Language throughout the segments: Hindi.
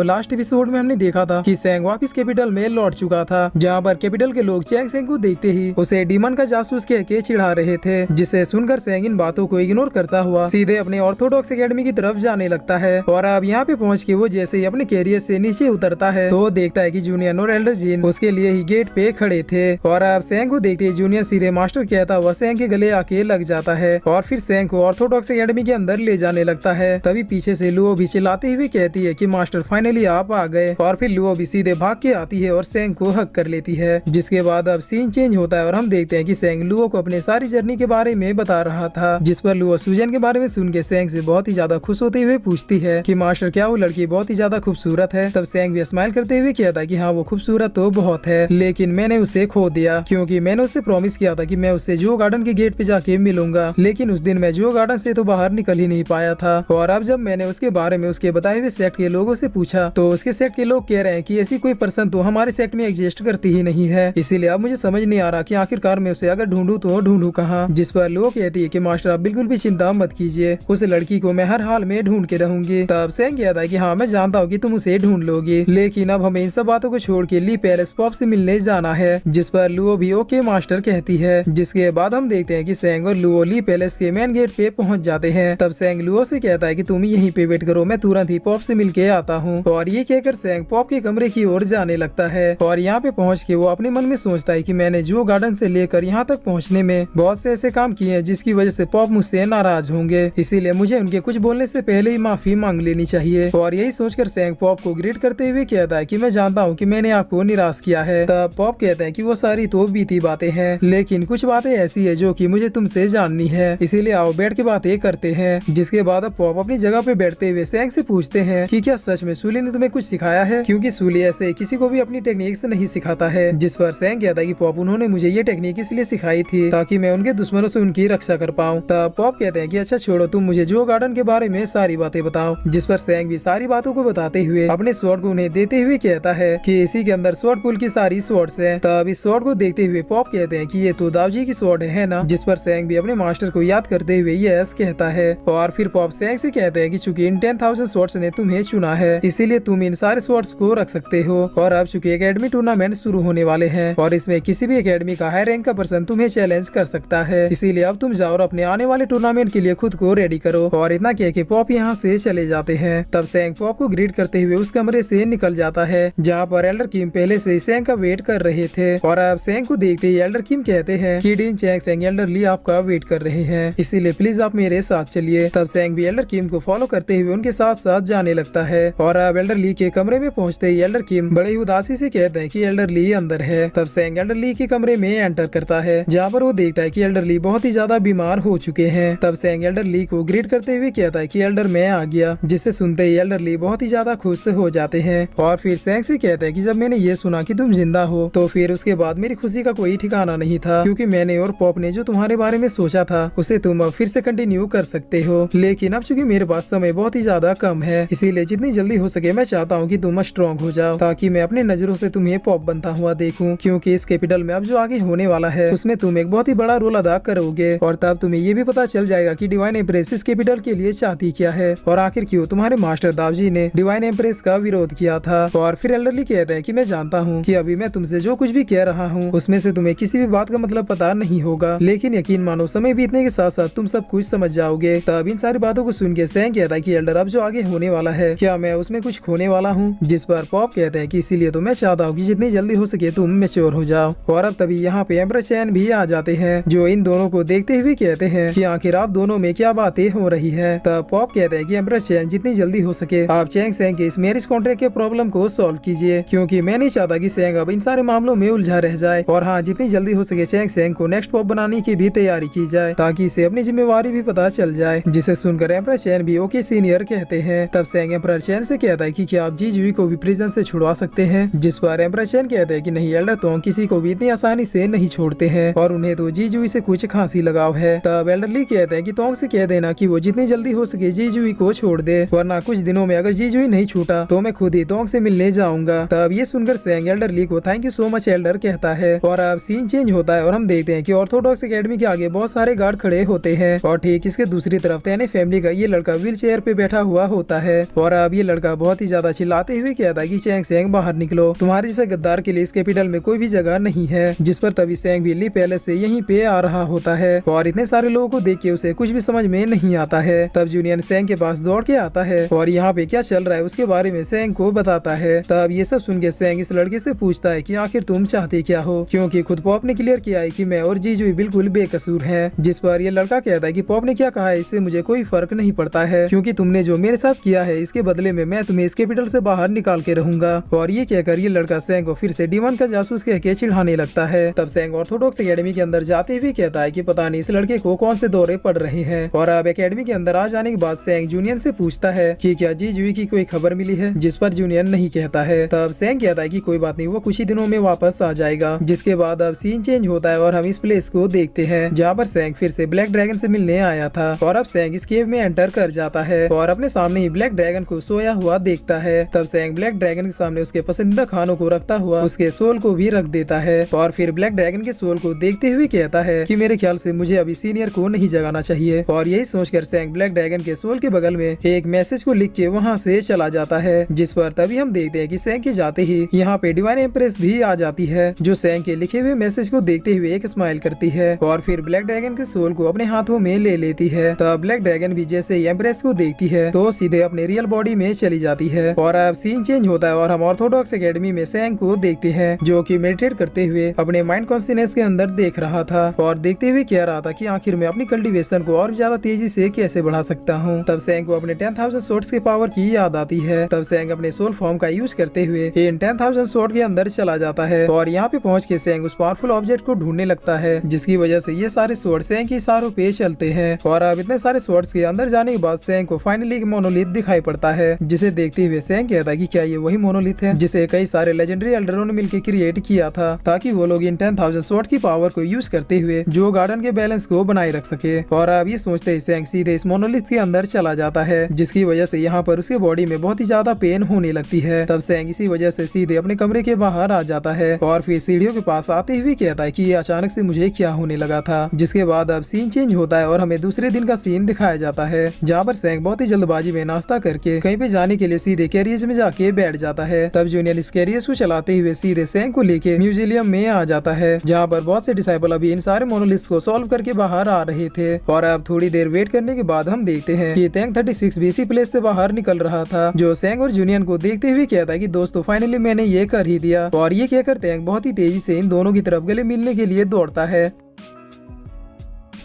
लास्ट एपिसोड में हमने देखा था कि सेंग वापस कैपिटल में लौट चुका था, जहाँ पर कैपिटल के लोग चैंग सेंग को देखते ही उसे डीमन का जासूस कह के चिढ़ा रहे थे, जिसे सुनकर सेंग इन बातों को इग्नोर करता हुआ सीधे अपने ऑर्थोडॉक्स एकेडमी की तरफ जाने लगता है। और अब यहाँ पे पहुँच के वो जैसे ही अपने कैरियर से नीचे उतरता है तो देखता है कि जूनियर और एल्डर जीन उसके लिए ही गेट पे खड़े थे। और अब सेंग को देखते ही जूनियर सीधे मास्टर कहता हुआ सेंग के गले आके लग जाता है और फिर सेंग को ऑर्थोडॉक्स एकेडमी के अंदर ले जाने लगता है। तभी पीछे से लुओ भी चिल्लाते हुए कहती है कि मास्टर फाइनली आप आ गए। और फिर लुओ भी सीधे भाग के आती है और सेंग को हक कर लेती है, जिसके बाद अब सीन चेंज होता है और हम देखते हैं कि सेंग लुओ को अपने सारी जर्नी के बारे में बता रहा था, जिस पर लुओ सूजन के बारे में सुन के सेंग से बहुत ही ज्यादा खुश होते हुए पूछती है कि मास्टर क्या वो लड़की बहुत ही ज्यादा खूबसूरत है। तब सेंग भी स्माइल करते हुए कहता है कि हाँ वो खूबसूरत तो बहुत है, लेकिन मैंने उसे खो दिया क्योंकि मैंने उससे प्रॉमिस किया था कि मैं उससे जो गार्डन के गेट पे जाके मिलूंगा, लेकिन उस दिन मैं जो गार्डन से तो बाहर निकल ही नहीं पाया था। और अब जब मैंने उसके बारे में उसके बताए हुए सेक्ट के लोगों से पूछा तो उसके सेक्ट के लोग कह रहे हैं कि ऐसी कोई पर्सन तो हमारे सेक्ट में एग्जिस्ट करती ही नहीं है, इसीलिए अब मुझे समझ नहीं आ रहा कि आखिरकार मैं उसे अगर ढूंढूं तो ढूंढूं कहाँ। जिस पर लोग कहती है कि मास्टर आप बिल्कुल भी चिंता मत कीजिए, उस लड़की को मैं हर हाल में ढूंढ के रहूंगी। तब सेंग कहता है कि हाँ मैं जानता हूँ कि तुम उसे ढूंढ लोगी, लेकिन अब हमें इन सब बातों को छोड़ के ली पैलेस पॉप से मिलने जाना है। जिस पर लुओ भी ओके मास्टर कहती है, जिसके बाद हम देखते हैं कि सेंग और लुओ ली पैलेस के मेन गेट पे पहुंच जाते हैं। तब सेंग लुओ से कहता है कि तुम यहीं पे वेट करो, मैं तुरंत ही पॉप से मिलके आता हूँ। और ये कहकर सेंग पॉप के कमरे की ओर जाने लगता है और यहाँ पे पहुँच के वो अपने मन में सोचता है कि मैंने जो गार्डन से लेकर यहाँ तक पहुँचने में बहुत से ऐसे काम किए हैं जिसकी वजह से पॉप मुझसे नाराज होंगे, इसीलिए मुझे उनके कुछ बोलने से पहले ही माफी मांग लेनी चाहिए। और यही सोचकर सेंग पॉप को ग्रीट करते हुए कहता है कि मैं जानता हूँ कि मैंने आपको निराश किया है। तब पॉप कहते हैं कि वो सारी तो बीती बातें हैं, लेकिन कुछ बातें ऐसी है जो कि मुझे तुमसे जाननी है, इसीलिए आओ बैठ के बातें करते हैं। जिसके बाद अब पॉप अपनी जगह पे बैठते हुए सेंग से पूछते हैं कि क्या सच में सूली ने तुम्हें कुछ सिखाया है, क्योंकि सूली ऐसे किसी को भी अपनी टेक्निक्स नहीं सिखाता है। जिस पर सेंग कहता है कि पॉप उन्होंने मुझे ये टेक्निक इसलिए सिखाई थी ताकि मैं उनके दुश्मनों से उनकी रक्षा कर पाऊँ। तब पॉप कहते हैं कि अच्छा छोड़ो, तुम मुझे जो गार्डन के बारे में सारी बातें बताओ। जिस पर सेंग भी सारी बातों को बताते हुए अपने स्वॉर्ड को उन्हें देते हुए कहता है कि इसी के अंदर स्वॉर्ड पुल की सारी स्वॉर्ड्स हैं। तब इस स्वॉर्ड को देखते हुए पॉप कहते हैं कि ये तो दावजी की स्वॉर्ड है ना। जिस पर सेंग भी अपने मास्टर को याद करते हुए यस कहता है। और फिर पॉप सेंग से कहते हैं कि चूंकि इन 10,000 स्वॉर्ड्स ने तुम्हें चुना है, इसीलिए तुम इन सारे स्वॉर्ड्स को रख सकते हो। और अब चूंकि एकेडमी टूर्नामेंट शुरू होने वाले हैं और इसमें किसी भी एकेडमी का हाई रैंक का पर्सन तुम्हें चैलेंज कर सकता है, इसीलिए अब तुम जाओ और अपने आने वाले टूर्नामेंट के लिए खुद को रेडी करो। और इतना कह के पॉप यहाँ से चले जाते हैं। तब सेंग पॉप को ग्रीट करते हुए उस कमरे से निकल जाता है जहाँ पर एल्डर किम पहले से सेंग का वेट कर रहे थे। और अब सेंग को देखते ही एल्डर किम कहते हैं कि डीन चैंग सेंग एल्डर ली आपका वेट कर रहे हैं, इसीलिए प्लीज आप मेरे साथ चलिए। तब सेंग भी एल्डर किम को फॉलो करते हुए उनके साथ साथ जाने लगता है। और अब एल्डर ली के कमरे में पहुँचते ही एल्डर किम बड़े ही उदासी से कहते हैं कि एल्डर ली अंदर है। तब सेंग एल्डर ली के कमरे में एंटर करता है जहाँ पर वो देखता है कि एल्डर ली बहुत ही ज्यादा बीमार हो चुके हैं। तब सेंग एल्डर ली को ग्रीट करते हुए कहता है कि एल्डर मैं आ गया, जिसे सुनते ही एल्डर ली बहुत ही ज्यादा खुश हो जाते हैं। और फिर सेंग से कहते हैं कि जब मैंने ये सुना कि तुम जिंदा हो तो फिर उसके बाद मेरी खुशी का कोई ठिकाना नहीं था, क्योंकि मैंने और पॉप ने जो तुम्हारे बारे में सोचा था उसे तुम अब फिर से कंटिन्यू कर सकते हो। लेकिन अब चूंकि मेरे पास समय बहुत ही ज्यादा कम है, इसीलिए जितनी जल्दी हो सके मैं चाहता हूँ कि तुम स्ट्रॉन्ग हो जाओ ताकि मैं अपनी नजरों से तुम्हें पॉप बनता हुआ देखूं, क्योंकि इस कैपिटल में अब जो आगे होने वाला है उसमें तुम एक बहुत ही बड़ा रोल अदा करोगे। और तब तुम्हें ये भी पता चल जाएगा कि डिवाइन एम्प्रेस इस कैपिटल के लिए चाहती क्या है और आखिर क्यों तुम्हारे मास्टर दावजी ने डिवाइन एम्प्रेस का विरोध किया था। और फिर एल्डरली कहते हैं कि मैं जानता हूँ कि अभी मैं तुमसे जो कुछ भी कह रहा हूँ उसमें से तुम्हें किसी भी बात का मतलब पता नहीं होगा, लेकिन यकीन मानो समय बीतने के साथ साथ तुम सब कुछ समझ जाओगे। तब इन सारी बातों को सुन के सेंग कहता है कि एल्डर अब जो आगे होने वाला है क्या मैं उसमें कुछ खोने वाला हूँ। जिस पर पॉप कहते हैं कि इसीलिए तो मैं चाहता हूँ कि जितनी जल्दी हो सके तुम मैच्योर हो जाओ। और अब तभी यहाँ पे एम्परर चैन भी आ जाते हैं जो इन दोनों को देखते हुए कहते हैं कि आखिर आप दोनों में क्या बातें हो रही है। तब पॉप कहते हैं कि एम्परर चैन जितनी जल्दी हो सके आप चैंग सेंग के इस मैरिज कॉन्ट्रैक्ट के प्रॉब्लम को सॉल्व कीजिए, क्योंकि मैं नहीं चाहता कि सेंग अब इन सारे मामलों में उलझा रह जाए। और हाँ, जितनी जल्दी हो सके चैंग सेंग को नेक्स्ट पॉप बनाने की भी तैयारी की जाए ताकि इसे अपनी जिम्मेवारी भी पता चल जाए। जिसे सुनकर एम्परर चैन भी ओके सीनियर कहते हैं। तब सेंग एम्परर चैन से कहता है कि क्या आप जी जुई को भी प्रिजन से छुड़वा सकते हैं। जिस पर एम्परर चैन कहते हैं कि नहीं एल्डर तोंग किसी को भी इतनी आसानी से नहीं छोड़ते हैं और उन्हें तो जी जुई से कुछ खांसी लगाव है। तब एल्डर ली कहते हैं कि तोंग से कह देना कि वो जितनी जल्दी हो सके जी जुई को छोड़ दे, वरना कुछ दिनों में अगर जी जुई नहीं छूटा तो मैं खुद ही तोंग से मिलने जाऊंगा। तब ये सुनकर सेंग एल्डर ली को thank you so much Elder कहता है। और अब सीन चेंज होता है और हम देखते हैं कि ऑर्थोडॉक्स एकेडमी के आगे बहुत सारे गार्ड खड़े होते हैं और ठीक इसके दूसरी तरफ तैने फैमिली का ये लड़का व्हील चेयर पे बैठा हुआ होता है। और अब ये लड़का बहुत बहुत ही ज्यादा चिल्लाते हुए कहता है कि चैंग सेंग बाहर निकलो, तुम्हारे जैसे गद्दार के लिए इस कैपिटल में कोई भी जगह नहीं है। जिस पर तभी सेंग भी ली पैलेस से यहीं पे आ रहा होता है और इतने सारे लोगों को देख के उसे कुछ भी समझ में नहीं आता है। तब जूनियर सेंग के पास दौड़ के आता है और यहाँ पे क्या चल रहा है उसके बारे में सेंग को बताता है। तब ये सब सुन के सेंग इस लड़के से पूछता है कि आखिर तुम चाहते क्या हो, क्योंकि खुद पॉप ने क्लियर किया है कि मैं और जीजू बिल्कुल बेकसूर हैं। जिस पर ये लड़का कहता है कि पॉप ने क्या कहा है इससे मुझे कोई फर्क नहीं पड़ता है, क्योंकि तुमने जो मेरे साथ किया है इसके बदले में मैं तुम्हें इस कैपिटल से बाहर निकाल के रहूंगा। और ये कहकर ये लड़का सेंग को फिर से डीमन का जासूस कह के चिढ़ाने लगता है। तब सेंग ऑर्थोडॉक्स एकेडमी के अंदर जाते हुए कहता है कि पता नहीं इस लड़के को कौन से दौरे पड़ रहे हैं। और अब एकेडमी के अंदर आ जाने के बाद सेंग जूनियर से पूछता है कि क्या जीजू की कोई खबर मिली है, जिस पर जूनियर नहीं कहता है। तब सेंग कहता है कि कोई बात नहीं, वो कुछ ही दिनों में वापस आ जाएगा। जिसके बाद अब सीन चेंज होता है और हम इस प्लेस को देखते हैं जहाँ पर सेंग फिर से ब्लैक ड्रैगन से मिलने आया था। और अब सेंग इस केव में एंटर कर जाता है और अपने सामने ही ब्लैक ड्रैगन को सोया हुआ देखता है। तब सेंग ब्लैक ड्रैगन के सामने उसके पसंदीदा खानों को रखता हुआ उसके सोल को भी रख देता है और फिर ब्लैक ड्रैगन के सोल को देखते हुए कहता है कि मेरे ख्याल से मुझे अभी सीनियर को नहीं जगाना चाहिए। और यही सोचकर सेंग ब्लैक ड्रैगन के सोल के बगल में एक मैसेज को लिख के वहाँ से चला जाता है। जिस पर तभी हम देखते हैं कि सेंग के जाते ही यहाँ पे डिवाइन एम्प्रेस भी आ जाती है, जो सेंग के लिखे हुए मैसेज को देखते हुए एक स्माइल करती है और फिर ब्लैक ड्रैगन के सोल को अपने हाथों में ले लेती है। तब ब्लैक ड्रैगन भी जैसे ही एम्प्रेस को देखती है तो सीधे अपने रियल बॉडी में चली जाती है। और अब सीन चेंज होता है और हम ऑर्थोडॉक्स एकेडमी में सेंग को देखते हैं, जो कि मेडिटेट करते हुए अपने माइंड कॉन्शियसनेस के अंदर देख रहा था और देखते हुए कह रहा था कि आखिर मैं अपनी कल्टीवेशन को और ज्यादा तेजी से कैसे बढ़ा सकता हूँ। तब सेंग को अपने 10,000 शॉट्स के पावर की याद आती है। तब सेंग अपने सोल फॉर्म का यूज करते हुए इन 10,000 शॉट के अंदर चला जाता है और यहाँ पे पहुँच के सेंग उस पावरफुल ऑब्जेक्ट को ढूंढने लगता है, जिसकी वजह से ये सारे स्वॉर्ड सेंग के इशारों पे चलते हैं। और अब इतने सारे स्वॉर्ड्स के अंदर जाने के बाद सेंग को फाइनली एक मोनोलिथ दिखाई पड़ता है, जिसे देखते हुए सेंग कहता है कि क्या ये वही मोनोलिथ है जिसे कई सारे लेजेंडरी एल्डरों ने मिलकर क्रिएट किया था, ताकि वो लोग इन 10,000 शॉट की पावर को यूज करते हुए जो गार्डन के बैलेंस को बनाए रख सके। और अब ये सोचते ही सेंग सीधे इस मोनोलिथ के अंदर चला जाता है, जिसकी वजह से यहाँ पर उसके बॉडी में बहुत ही ज्यादा पेन होने लगती है। तब सेंग इसी वजह से सीधे अपने कमरे के बाहर आ जाता है और फिर सीढ़ियों के पास आते हुए कहता है कि अचानक से मुझे क्या होने लगा था। जिसके बाद अब सीन चेंज होता है और हमें दूसरे दिन का सीन दिखाया जाता है, जहाँ पर सेंग बहुत ही जल्दबाजी में नाश्ता करके कहीं पे जाने के लिए सीधे कैरियर्स में जाके बैठ जाता है। तब जूनियर इस कैरियर्स को चलाते हुए सीधे सेंग को लेके म्यूजियम में आ जाता है, जहाँ पर बहुत से डिसाइपल अभी इन सारे मोनोलिथ्स को सॉल्व करके बाहर आ रहे थे। और अब थोड़ी देर वेट करने के बाद हम देखते हैं कि टैंक 36 बीसी प्लेस से बाहर निकल रहा था, जो सेंग और जूनियर को देखते हुए कहता है कि दोस्तों फाइनली मैंने ये कर ही दिया। और ये कहकर टैंक बहुत ही तेजी से इन दोनों की तरफ गले मिलने के लिए दौड़ता है।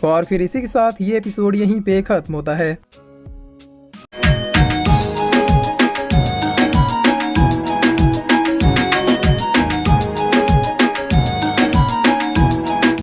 और फिर इसी के साथ ये एपिसोड यहीं पे खत्म होता है।